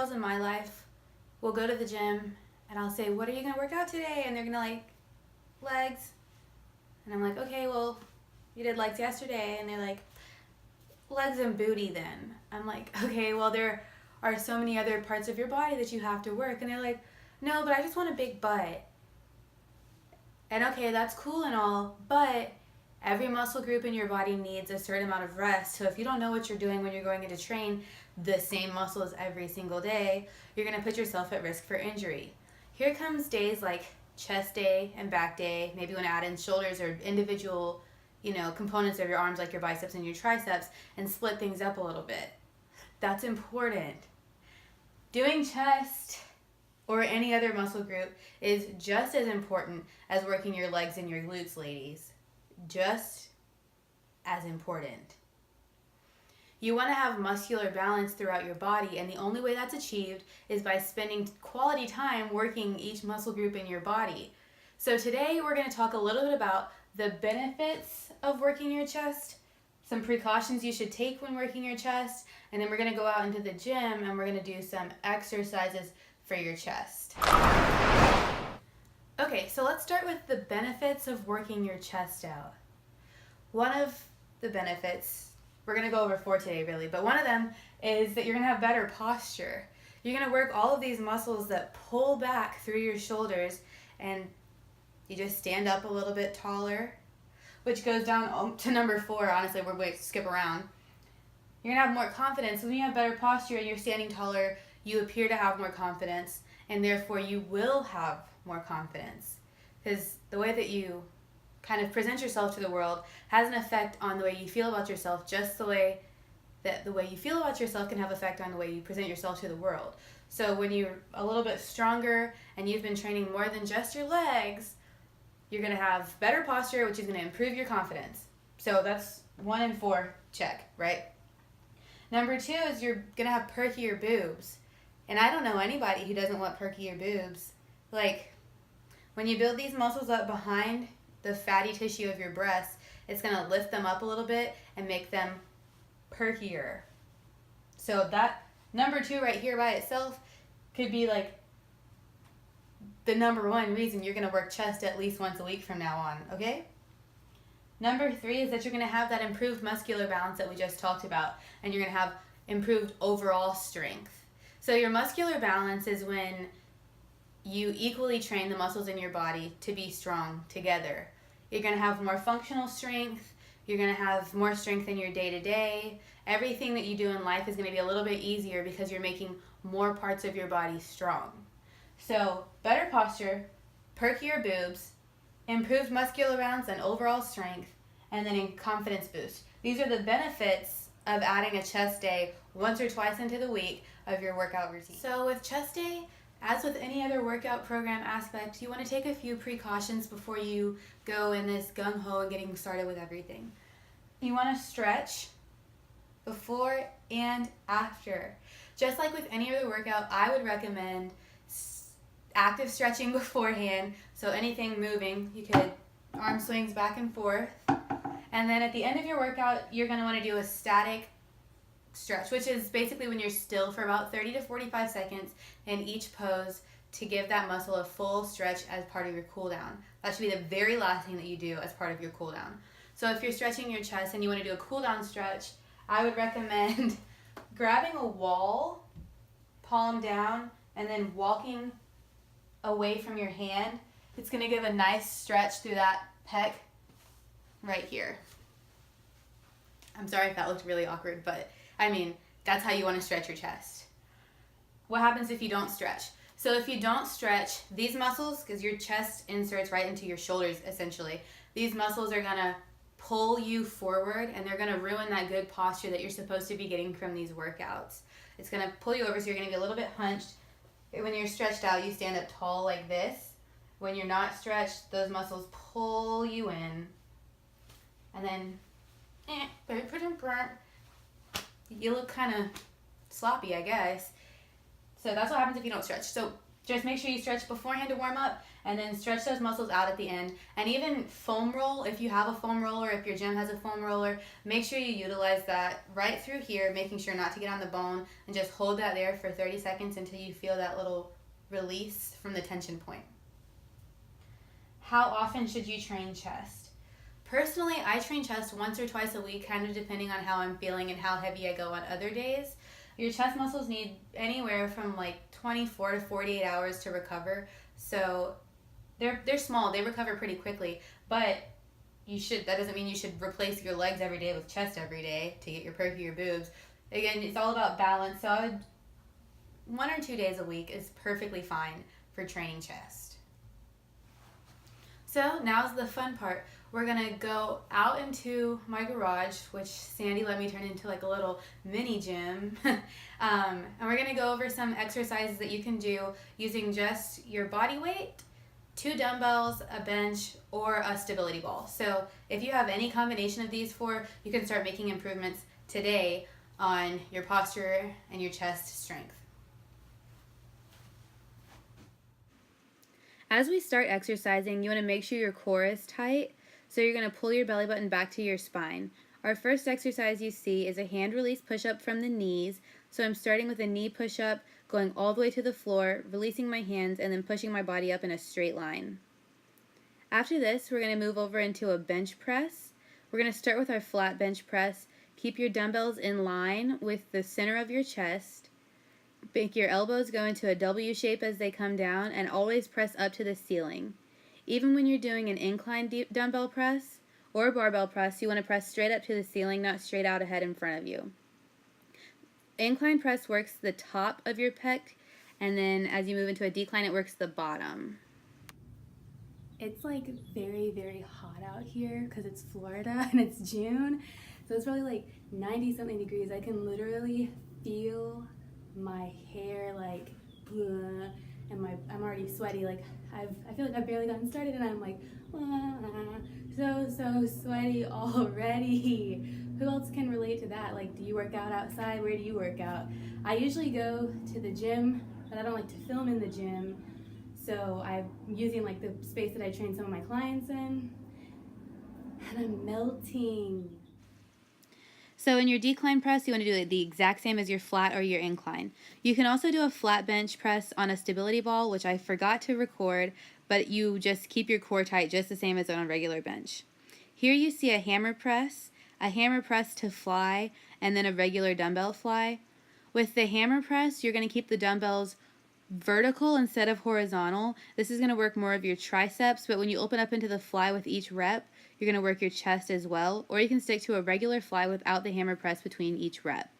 girls in my life will go to the gym and I'll say, what are you going to work out today? And they're going to like, legs. And I'm like, okay, well, you did legs yesterday. And they're like, legs and booty then. I'm like, okay, well, there are so many other parts of your body that you have to work. And they're like, no, but I just want a big butt. And okay, that's cool and all, but every muscle group in your body needs a certain amount of rest. So if you don't know what you're doing when you're going in to train the same muscles every single day, you're going to put yourself at risk for injury. Here comes days like chest day and back day. Maybe you want to add in shoulders or individual, components of your arms like your biceps and your triceps and split things up a little bit. That's important. Doing chest or any other muscle group is just as important as working your legs and your glutes, ladies. Just as important. You want to have muscular balance throughout your body, and the only way that's achieved is by spending quality time working each muscle group in your body. So today we're going to talk a little bit about the benefits of working your chest, some precautions you should take when working your chest, and then we're going to go out into the gym and we're going to do some exercises for your chest. Okay, so let's start with the benefits of working your chest out. One of the benefits, we're going to go over 4 today really, but one of them is that you're going to have better posture. You're going to work all of these muscles that pull back through your shoulders, and you just stand up a little bit taller, which goes down to number 4. Honestly, we're going to skip around. You're going to have more confidence. When you have better posture and you're standing taller, you appear to have more confidence, and therefore you will have more confidence. Because the way that you kind of present yourself to the world has an effect on the way you feel about yourself, just the way that the way you feel about yourself can have effect on the way you present yourself to the world. So when you're a little bit stronger and you've been training more than just your legs, you're going to have better posture, which is going to improve your confidence. So that's 1 and 4, check, right? Number 2 is you're going to have perkier boobs. And I don't know anybody who doesn't want perkier boobs. Like, when you build these muscles up behind the fatty tissue of your breasts, it's going to lift them up a little bit and make them perkier. So that number 2 right here by itself could be like the number 1 reason you're going to work chest at least once a week from now on, okay? Number 3 is that you're going to have that improved muscular balance that we just talked about, and you're going to have improved overall strength. So your muscular balance is when you equally train the muscles in your body to be strong together. You're going to have more functional strength. You're going to have more strength in your day-to-day. Everything that you do in life is going to be a little bit easier because you're making more parts of your body strong. So better posture, perkier boobs, improved muscular balance and overall strength, and then a confidence boost. These are the benefits of adding a chest day once or twice into the week of your workout routine. So with chest day, as with any other workout program aspect, you want to take a few precautions before you go in this gung-ho and getting started with everything. You want to stretch before and after. Just like with any other workout, I would recommend active stretching beforehand. So anything moving, you could arm swings back and forth. And then at the end of your workout, you're going to want to do a static stretch, which is basically when you're still for about 30 to 45 seconds in each pose to give that muscle a full stretch as part of your cool down. That should be the very last thing that you do as part of your cool down. So if you're stretching your chest and you want to do a cool down stretch, I would recommend grabbing a wall, palm down, and then walking away from your hand. It's going to give a nice stretch through that pec right here. I'm sorry if that looked really awkward, but I mean, that's how you want to stretch your chest. What happens if you don't stretch? So if you don't stretch, these muscles, because your chest inserts right into your shoulders essentially, these muscles are going to pull you forward and they're going to ruin that good posture that you're supposed to be getting from these workouts. It's going to pull you over so you're going to be a little bit hunched. When you're stretched out, you stand up tall like this. When you're not stretched, those muscles pull you in. And then, you look kind of sloppy, I guess. So that's what happens if you don't stretch. So Just make sure you stretch beforehand to warm up, and then stretch those muscles out at the end. And even foam roll, if you have a foam roller, if your gym has a foam roller, make sure you utilize that right through here, making sure not to get on the bone, and just hold that there for 30 seconds until you feel that little release from the tension point. How often should you train chest? Personally, I train chest once or twice a week, kind of depending on how I'm feeling and how heavy I go on other days. Your chest muscles need anywhere from like 24 to 48 hours to recover. So they're small, they recover pretty quickly, but that doesn't mean you should replace your legs every day with chest every day to get your perkier boobs. Again, it's all about balance. So 1 or 2 days a week is perfectly fine for training chest. So now's the fun part. We're gonna go out into my garage, which Sandy let me turn into like a little mini gym. And we're gonna go over some exercises that you can do using just your body weight, 2 dumbbells, a bench, or a stability ball. So if you have any combination of these 4, you can start making improvements today on your posture and your chest strength. As we start exercising, you want to make sure your core is tight. So you're going to pull your belly button back to your spine. Our first exercise you see is a hand release push-up from the knees. So I'm starting with a knee push-up, going all the way to the floor, releasing my hands, and then pushing my body up in a straight line. After this, we're going to move over into a bench press. We're going to start with our flat bench press. Keep your dumbbells in line with the center of your chest. Make your elbows go into a W shape as they come down, and always press up to the ceiling. Even when you're doing an incline dumbbell press or barbell press, you want to press straight up to the ceiling, not straight out ahead in front of you. Incline press works the top of your pec, and then as you move into a decline, it works the bottom. It's like very, very hot out here because it's Florida and it's June. So it's probably like 90 something degrees. I can literally feel my hair like, and I'm already sweaty. Like I feel like I've barely gotten started, and I'm like, so sweaty already. Who else can relate to that? Like, do you work out outside? Where do you work out? I usually go to the gym, but I don't like to film in the gym. So I'm using like the space that I train some of my clients in, and I'm melting. So in your decline press, you want to do it the exact same as your flat or your incline. You can also do a flat bench press on a stability ball, which I forgot to record, but you just keep your core tight just the same as on a regular bench. Here you see a hammer press to fly, and then a regular dumbbell fly. With the hammer press, you're going to keep the dumbbells vertical instead of horizontal. This is going to work more of your triceps, but when you open up into the fly with each rep, you're going to work your chest as well, or you can stick to a regular fly without the hammer press between each rep.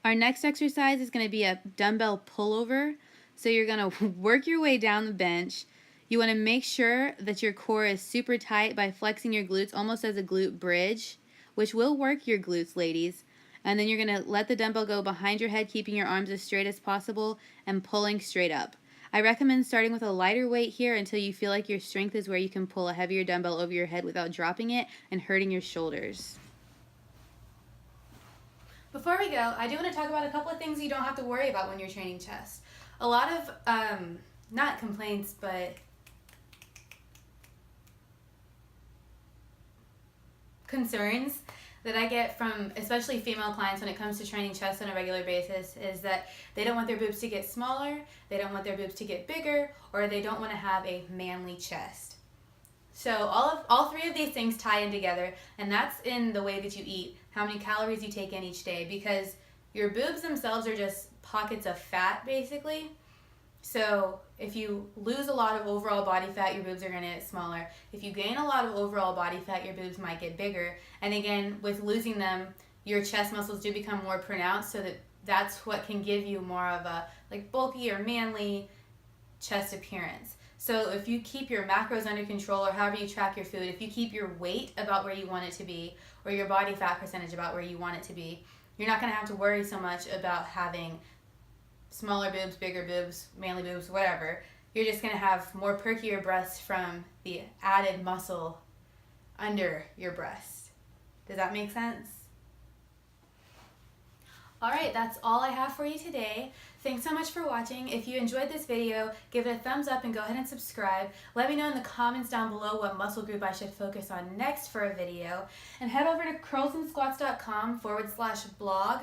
Our next exercise is going to be a dumbbell pullover. So you're going to work your way down the bench. You want to make sure that your core is super tight by flexing your glutes almost as a glute bridge, which will work your glutes, ladies. And then you're going to let the dumbbell go behind your head, keeping your arms as straight as possible and pulling straight up. I recommend starting with a lighter weight here until you feel like your strength is where you can pull a heavier dumbbell over your head without dropping it and hurting your shoulders. Before we go, I do want to talk about a couple of things you don't have to worry about when you're training chest. A lot of, not complaints, but concerns that I get from especially female clients when it comes to training chest on a regular basis is that they don't want their boobs to get smaller, they don't want their boobs to get bigger, or they don't want to have a manly chest. So all 3 of these things tie in together, and that's in the way that you eat, how many calories you take in each day, because your boobs themselves are just pockets of fat basically. So if you lose a lot of overall body fat, your boobs are going to get smaller. If you gain a lot of overall body fat, your boobs might get bigger. And again, with losing them, your chest muscles do become more pronounced, so that's what can give you more of a like bulky or manly chest appearance. So if you keep your macros under control, or however you track your food, if you keep your weight about where you want it to be, or your body fat percentage about where you want it to be, you're not going to have to worry so much about having smaller boobs, bigger boobs, manly boobs, whatever. You're just going to have more perkier breasts from the added muscle under your breast. Does that make sense? All right, that's all I have for you today. Thanks so much for watching. If you enjoyed this video, give it a thumbs up and go ahead and subscribe. Let me know in the comments down below what muscle group I should focus on next for a video. And head over to curlsandsquats.com/blog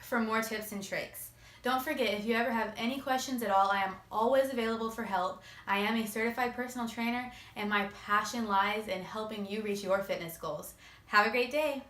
for more tips and tricks. Don't forget, if you ever have any questions at all, I am always available for help. I am a certified personal trainer, and my passion lies in helping you reach your fitness goals. Have a great day.